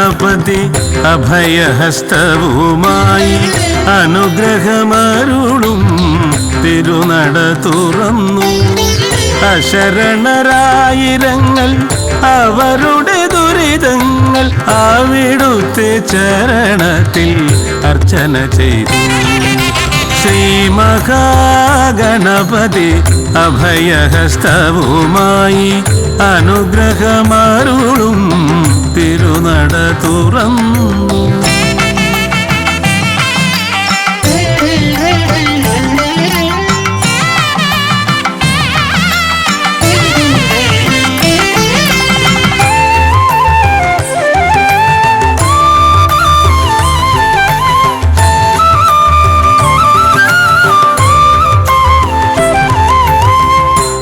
ഗണപതി അഭയഹസ്തവുമായി അനുഗ്രഹമരുളും തിരുനട തുറന്നു. അശരണരായിരങ്ങൾ അവരുടെ ദുരിതങ്ങൾ അവിടുത്തെ ചരണത്തിൽ അർച്ചന ചെയ്തു. ശ്രീ മഹാഗണപതി അഭയഹസ്തവുമായി അനുഗ്രഹമരുളും തിരുനട തുറന്നു.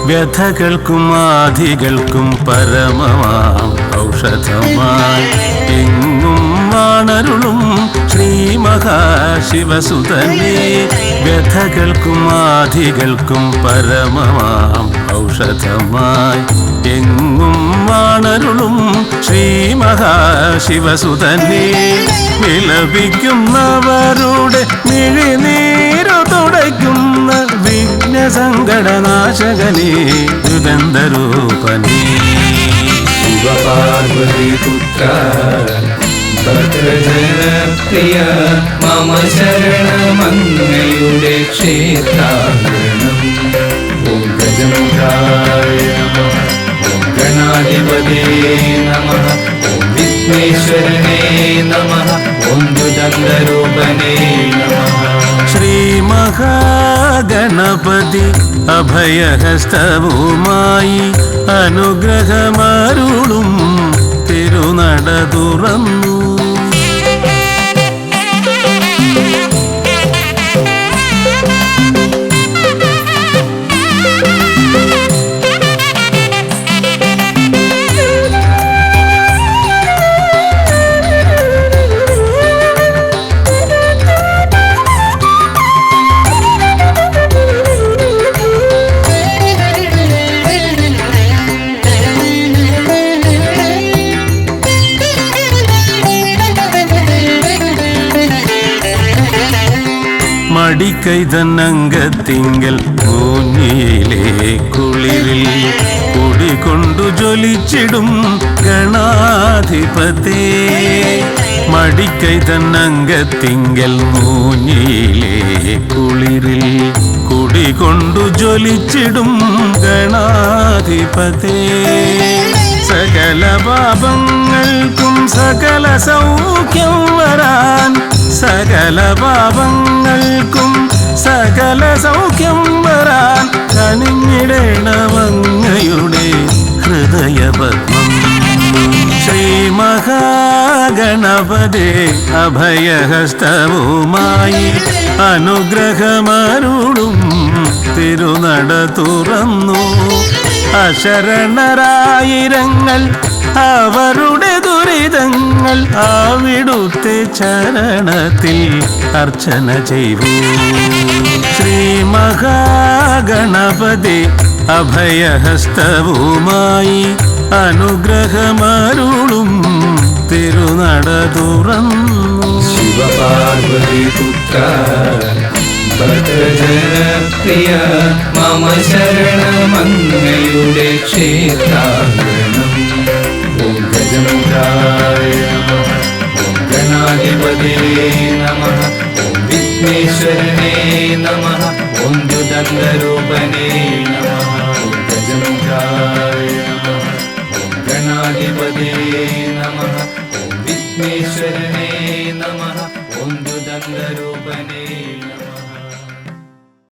വ്യഥകൾക്കും ആധികൾക്കും പരമമാം ഔഷധമായി എങ്ങും വാണരുളും ശ്രീ മഹാശിവസുതനേ. വ്യഥകൾക്കും ആധികൾക്കും പരമമാം ഔഷധമായി എങ്ങും വാണരുളും ശ്രീ മഹാശിവസുതനേ. വിലപിക്കുന്നവരുടെ മിഴിനീരു തുടയ്ക്കുന്ന വിഘ്നസങ്കടനാശകനേ ദുരന്തരൂപനേ. ശിവപാർവതിപുത്ര ഭദ്രജനപ്രിയ മമ ശരണമങ്ങയുടെ ക്ഷേത്രാങ്കണം. ഓം ഗജമുഖായ നമഃ, ഓം ഗണാധിപതേ നമഃ, ഓം വിഘ്നേശ്വരനേ നമഃ, ഓം ദുരന്തരൂപനേ നമഃ. ശ്രീ മഹാഗണപതി അഭയഹസ്തവുമായി അനുഗ്രഹമരുളും തിരുനട തുറന്നു. മടിക്കൈതന്നംഗത്തിങ്കൽ മൂന്നിയിലെ കുളിരിൽ കുടികൊണ്ടു ജ്വലിച്ചിടും ഗണാധിപതേ. മടിക്കൈതന്നംഗത്തിങ്കൽ മൂന്നിയിലെ കുളിരിൽ കുടികൊണ്ടു ജ്വലിച്ചിടും ഗണാധിപതേ. സകല പാപങ്ങൾക്കും സകല സൗഖ്യം വരാൻ, സകല പാപങ്ങൾക്കും സകല സൗഖ്യം വരാൻ കനിഞ്ഞിടേണമങ്ങയുടെ ഹൃദയപത്മം. ശ്രീ മഹാഗണപതേ അഭയഹസ്തവുമായി അനുഗ്രഹമരുളും തിരുനട തുറന്നു. അശരണരായിരങ്ങൾ അവരുടെ ദുരിതങ്ങൾ അവിടുത്തെ ചരണത്തിൽ അർച്ചന ചെയ്തു. ശ്രീ മഹാഗണപതി അഭയഹസ്തവുമായി അനുഗ്രഹമരുളും തിരുനട തുറന്നു. ശിവപാർവതിപുത്ര ഭദ്രജനപ്രിയ മമ ശരണമങ്ങയുടെ ക്ഷേത്രാങ്കണം. ഓം ഗജമുഖായ നമഃ, ഓം ഗണാധിപതേ നമഃ, ഓം വിഘ്നേശ്വരനേ നമഃ, ഓം ദുരന്തരൂപനേ നമഃ. ഓം ഗജമുഖായ നമഃ, ഓം ഗണാധിപതേ നമഃ, ഓം വിഘ്നേശ്വരനേ നമഃ, ഓം ദുരന്തരൂപനേ